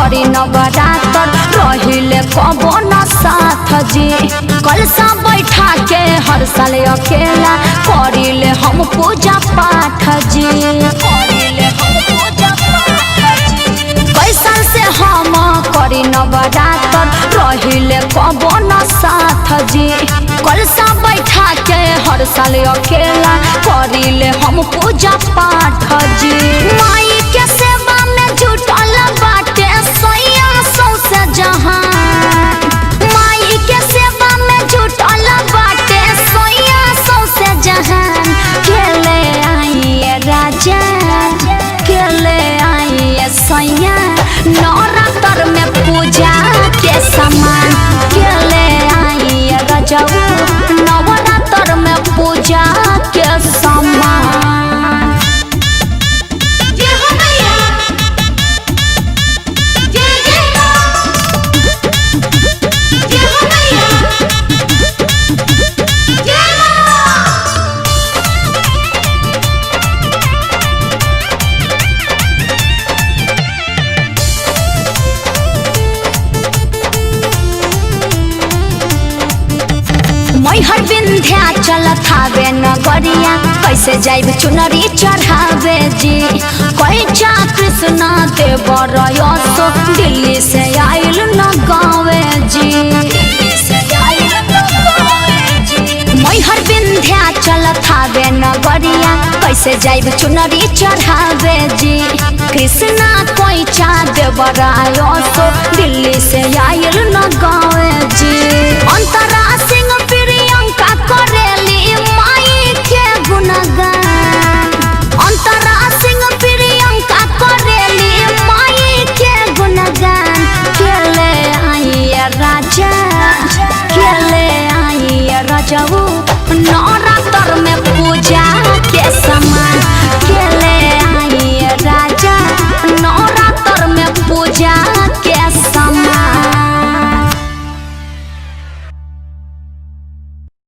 करी नवरात्र रहिले कबो न साथ जी। कलसा बैठा के हर साल अकेला करिले हम पूजा पाठ जी। कई साल से हम करी नवरात्र रहिले कबो न साथ जी। कलसा बैठा के हर साल अकेला करिले हम पूजा पाठ जी। माई के सेवा में जुटल बाटे सैया सौसे जहान। माई के सेवा में जुटल बाटे सैया सौसे जहान। केले आइए राजा केले आइए सैया नवरात्र में पूजा के समान। केले आइए राजा नवरात्र में पूजा के समान। मैहर विंध्याचल थावे नगरिया कैसे जाइब चुनरी चढ़ावे जी। कैचा कृष्णा देवर यशो दिल्ली से आइल न गावे जी। मैहर विंध्याचल थावे नगरिया कैसे जाइब चुनरी चढ़ावे जी। कृष्णा कैचा देवर यशो दिल्ली से